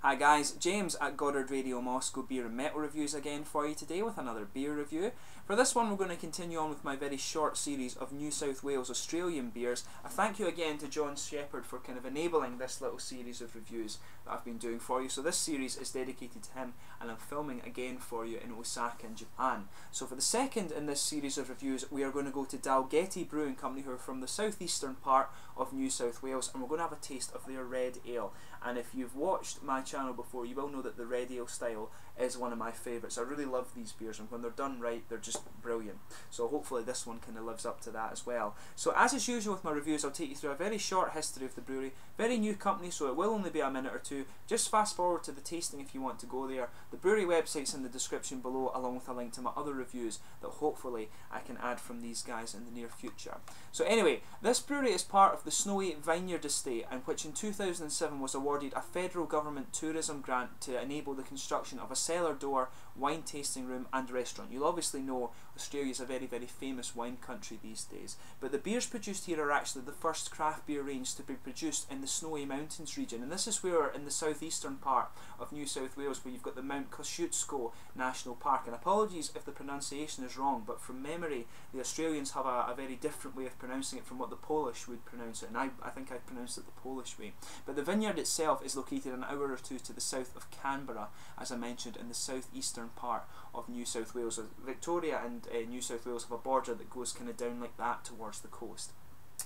Hi guys, James at Goddard Radio Moscow Beer and Metal Reviews again for you today with another beer review. For this one we're going to continue on with my very short series of New South Wales Australian beers. A thank you again to John Shepherd for kind of enabling this little series of reviews that I've been doing for you. So this series is dedicated to him and I'm filming again for you in Osaka in Japan. So for the second in this series of reviews we are going to go to Dalgety Brewing Company, who are from the southeastern part of New South Wales, and we're going to have a taste of their red ale. And if you've watched my channel before, you will know that the red ale style is one of my favourites. I really love these beers, and when they're done right, they're just brilliant. So hopefully this one kind of lives up to that as well. So as is usual with my reviews, I'll take you through a very short history of the brewery. Very new company, so it will only be a minute or two. Just fast forward to the tasting if you want to go there. The brewery website's in the description below, along with a link to my other reviews that hopefully I can add from these guys in the near future. So anyway, this brewery is part of the Snowy Vineyard estate, and which in 2007 was awarded a federal government tourism grant to enable the construction of a cellar door, wine tasting room and restaurant. You'll obviously know Australia is a very famous wine country these days, but the beers produced here are actually the first craft beer range to be produced in the Snowy Mountains region, and this is where in the southeastern part of New South Wales, where you've got the Mount Kosciuszko National Park. And apologies if the pronunciation is wrong, but from memory the Australians have a very different way of pronouncing it from what the Polish would pronounce it, and I think I pronounced it the Polish way. But the vineyard itself is located an hour or two to the south of Canberra, as I mentioned, in the southeastern part of New South Wales. Victoria and New South Wales have a border that goes kind of down like that towards the coast.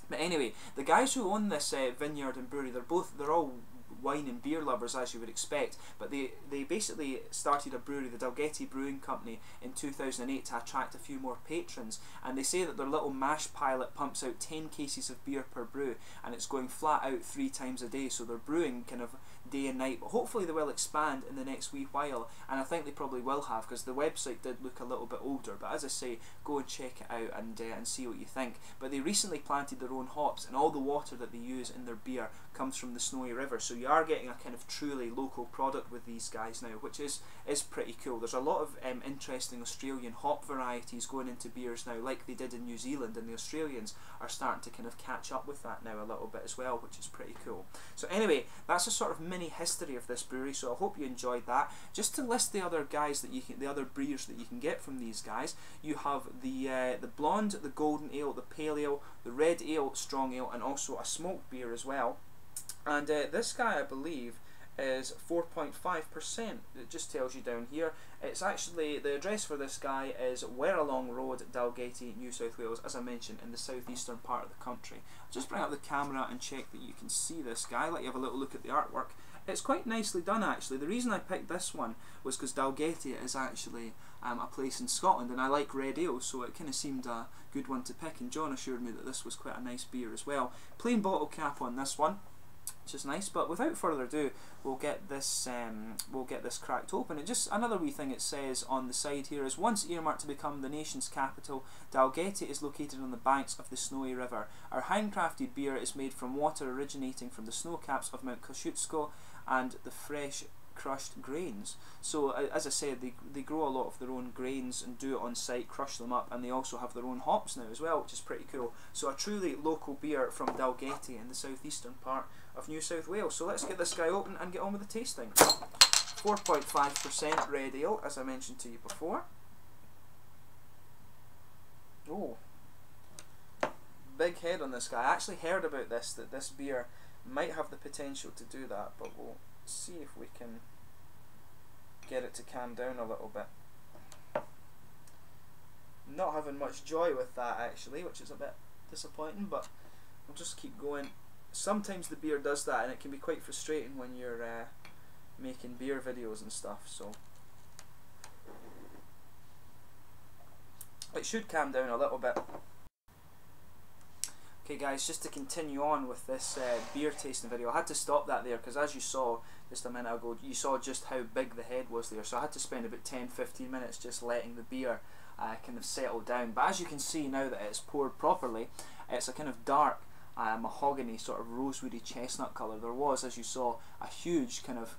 But anyway, the guys who own this vineyard and brewery, they're all wine and beer lovers, as you would expect, but they basically started a brewery, the Dalgety Brewing Company, in 2008 to attract a few more patrons, and they say that their little mash pilot pumps out 10 cases of beer per brew, and it's going flat out 3 times a day, so they're brewing kind of day and night. But hopefully they will expand in the next wee while, and I think they probably will have, because the website did look a little bit older. But as I say, go and check it out and see what you think. But they recently planted their own hops, and all the water that they use in their beer comes from the Snowy River, so you are getting a kind of truly local product with these guys now, which is pretty cool. There's a lot of interesting Australian hop varieties going into beers now, like they did in New Zealand, and the Australians are starting to kind of catch up with that now a little bit as well, which is pretty cool. So anyway, that's a sort of mini history of this brewery, so I hope you enjoyed that. Just to list the other guys that the other beers that you can get from these guys, you have the blonde, the golden ale, the pale ale, the red ale, strong ale, and also a smoked beer as well. And this guy, I believe, is 4.5%. It just tells you down here. It's actually, the address for this guy is Werralong Road, Dalgety, New South Wales, as I mentioned, in the southeastern part of the country. I'll just bring up the camera and check that you can see this guy, let you have a little look at the artwork. It's quite nicely done actually. The reason I picked this one was because Dalgety is actually a place in Scotland, and I like red ale, so it kind of seemed a good one to pick, and John assured me that this was quite a nice beer as well. Plain bottle cap on this one, which is nice. But without further ado, we'll get this cracked open. And just another wee thing it says on the side here is, once earmarked to become the nation's capital, Dalgety is located on the banks of the Snowy River. Our handcrafted beer is made from water originating from the snow caps of Mount Kosciuszko and the fresh crushed grains. So as I said, they grow a lot of their own grains and do it on site, crush them up, and they also have their own hops now as well, which is pretty cool. So a truly local beer from Dalgety in the southeastern part of New South Wales. So let's get this guy open and get on with the tasting. 4.5% red ale, as I mentioned to you before. Oh, big head on this guy. I actually heard about this, that this beer might have the potential to do that, but we'll see if we can get it to calm down a little bit. Not having much joy with that actually, which is a bit disappointing, but we'll just keep going. Sometimes the beer does that, and it can be quite frustrating when you're making beer videos and stuff, so it should calm down a little bit. Okay guys, just to continue on with this beer tasting video, I had to stop that there because, as you saw just a minute ago, you saw just how big the head was there, so I had to spend about 10-15 minutes just letting the beer kind of settle down. But as you can see now that it's poured properly, it's a kind of dark mahogany sort of rosewoody chestnut colour. There was, as you saw, a huge kind of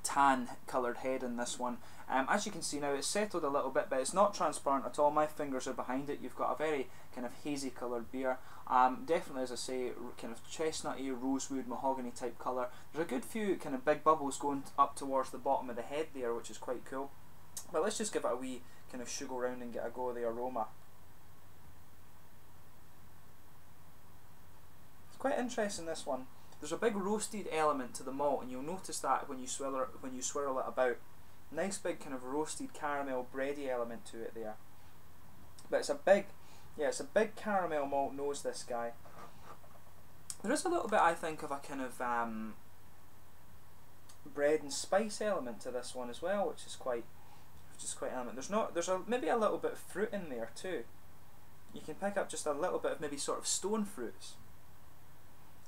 tan coloured head in this one. As you can see now, it's settled a little bit, but it's not transparent at all. My fingers are behind it. You've got a very kind of hazy coloured beer. Definitely, as I say, kind of chestnutty, rosewood, mahogany type colour. There's a good few kind of big bubbles going up towards the bottom of the head there, which is quite cool. But let's just give it a wee kind of sugar round and get a go of the aroma. It's quite interesting, this one. There's a big roasted element to the malt, and you'll notice that when you swirl it about. Nice big kind of roasted caramel bready element to it there. But it's a big, yeah, it's a big caramel malt nose, this guy. There is a little bit, I think, of a kind of bread and spice element to this one as well, which is quite element. There's maybe a little bit of fruit in there too. You can pick up just a little bit of maybe sort of stone fruits.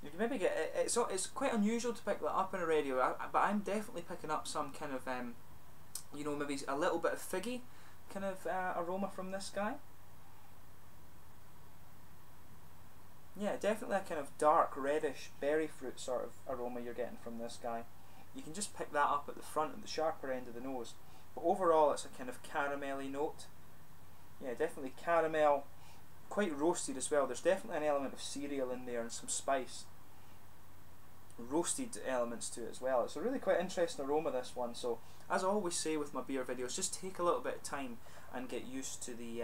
You can maybe get it's quite unusual to pick that up in a radio, but I'm definitely picking up some kind of you know, maybe a little bit of figgy kind of aroma from this guy. Yeah, definitely a kind of dark reddish berry fruit sort of aroma you're getting from this guy. You can just pick that up at the front, at the sharper end of the nose. But overall it's a kind of caramelly note. Yeah, definitely caramel, quite roasted as well. There's definitely an element of cereal in there and some spice. Roasted elements to it as well. It's a really quite interesting aroma, this one. So as I always say with my beer videos, just take a little bit of time and get used to the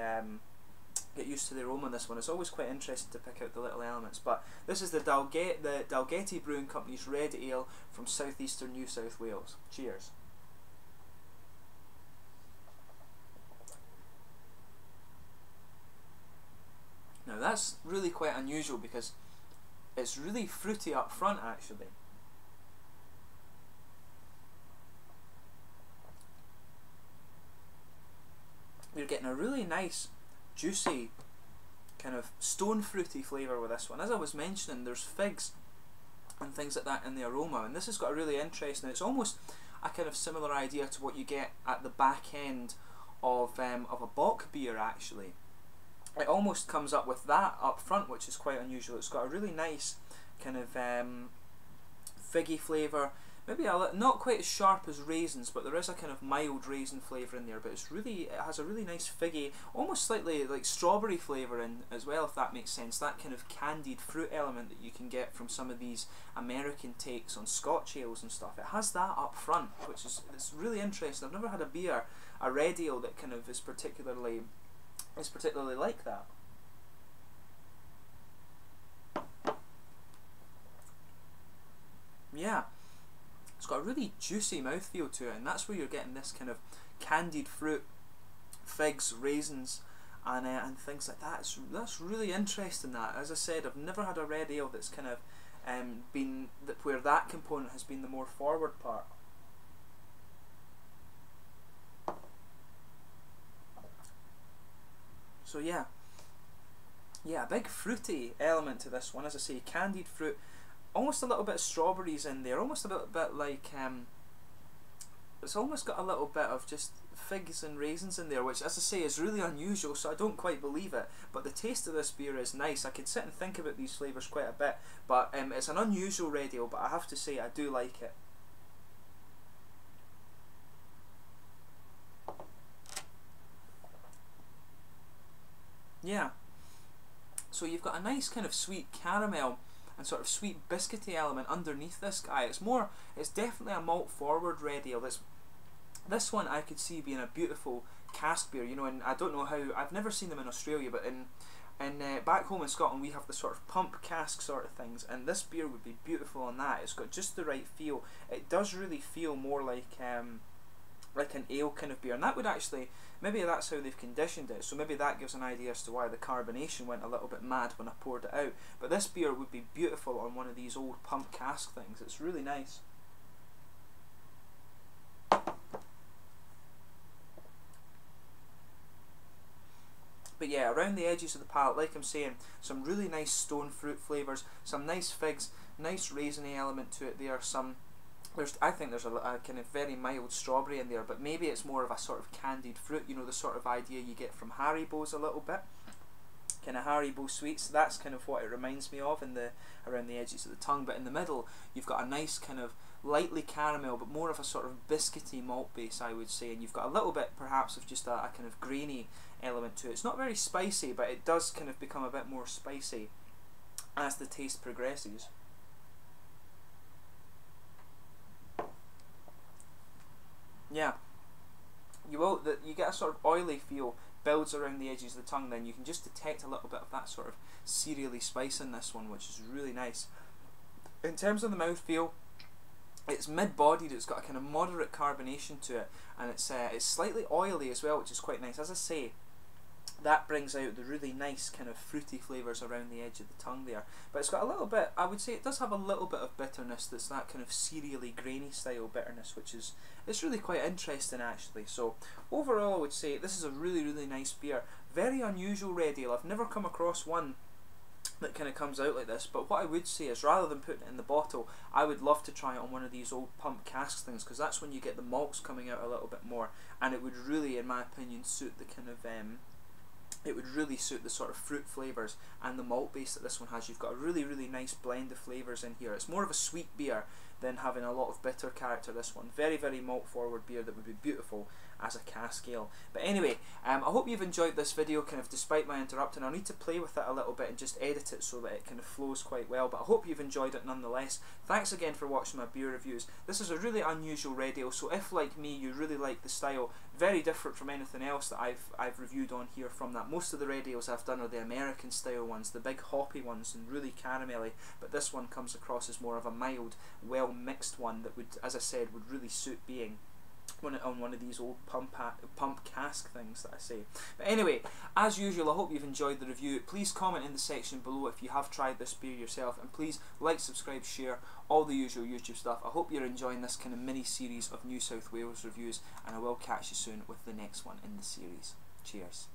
aroma in this one. It's always quite interesting to pick out the little elements. But this is the Dalgety Brewing Company's Red Ale from southeastern New South Wales. Cheers. Now that's really quite unusual because it's really fruity up front, actually. You're getting a really nice, juicy, kind of stone fruity flavour with this one. As I was mentioning, there's figs and things like that in the aroma, and this has got a really interesting, it's almost a kind of similar idea to what you get at the back end of a bock beer, actually. It almost comes up with that up front, which is quite unusual. It's got a really nice kind of figgy flavour, maybe not quite as sharp as raisins, but there is a kind of mild raisin flavour in there. But it has a really nice figgy, almost slightly like strawberry flavour in as well, if that makes sense. That kind of candied fruit element that you can get from some of these American takes on Scotch ales and stuff. It has that up front, which is it's really interesting. I've never had a beer, a red ale, that kind of is particularly like that. Yeah, it's got a really juicy mouthfeel to it, and that's where you're getting this kind of candied fruit, figs, raisins, and things like that. That's really interesting. That, as I said, I've never had a red ale that's kind of where that component has been the more forward part. So yeah, a big fruity element to this one. As I say, candied fruit, almost a little bit of strawberries in there, almost a bit like it's almost got a little bit of just figs and raisins in there, which, as I say, is really unusual, so I don't quite believe it. But the taste of this beer is nice. I could sit and think about these flavours quite a bit, but it's an unusual red ale, but I have to say I do like it. Yeah, so you've got a nice kind of sweet caramel and sort of sweet biscuity element underneath this guy. It's definitely a malt forward red ale. This one I could see being a beautiful cask beer, you know, and I don't know how, I've never seen them in Australia, but in back home in Scotland we have the sort of pump cask sort of things, and this beer would be beautiful on that. It's got just the right feel. It does really feel more like an ale kind of beer, and that would actually, maybe that's how they've conditioned it, so maybe that gives an idea as to why the carbonation went a little bit mad when I poured it out. But this beer would be beautiful on one of these old pump cask things. It's really nice. But yeah, around the edges of the palate, like I'm saying, some really nice stone fruit flavours, some nice figs, nice raisiny element to it there, I think there's a kind of very mild strawberry in there, but maybe it's more of a sort of candied fruit, you know, the sort of idea you get from Haribo's a little bit. Kind of Haribo sweets, that's kind of what it reminds me of around the edges of the tongue. But in the middle, you've got a nice kind of lightly caramel, but more of a sort of biscuity malt base, I would say, and you've got a little bit perhaps of just a kind of grainy element to it. It's not very spicy, but it does kind of become a bit more spicy as the taste progresses. Yeah, you get a sort of oily feel builds around the edges of the tongue. Then you can just detect a little bit of that sort of cereally spice in this one, which is really nice. In terms of the mouthfeel, it's mid-bodied. It's got a kind of moderate carbonation to it, and it's slightly oily as well, which is quite nice. As I say, that brings out the really nice kind of fruity flavours around the edge of the tongue there. But it's got a little bit, I would say it does have a little bit of bitterness that's that kind of cereally, grainy style bitterness, which is, it's really quite interesting actually. So overall I would say this is a really, really nice beer. Very unusual red ale. I've never come across one that kind of comes out like this, but what I would say is, rather than putting it in the bottle, I would love to try it on one of these old pump cask things, because that's when you get the malts coming out a little bit more, and it would really, in my opinion, suit the kind of it would really suit the sort of fruit flavours and the malt base that this one has. You've got a really, really nice blend of flavours in here. It's more of a sweet beer than having a lot of bitter character, this one. Very, very malt forward beer that would be beautiful as a cask ale. But anyway, I hope you've enjoyed this video, kind of despite my interrupting. I'll need to play with it a little bit and just edit it so that it kind of flows quite well, but I hope you've enjoyed it nonetheless. Thanks again for watching my beer reviews. This is a really unusual red ale, so if like me you really like the style, very different from anything else that I've reviewed on here from that. Most of the red ales I've done are the American style ones, the big hoppy ones and really caramelly, but this one comes across as more of a mild, well mixed one that would, as I said, would really suit being on one of these old pump cask things that I say. But anyway, as usual, I hope you've enjoyed the review. Please comment in the section below if you have tried this beer yourself, and please like, subscribe, share, all the usual YouTube stuff. I hope you're enjoying this kind of mini series of New South Wales reviews, and I will catch you soon with the next one in the series. Cheers.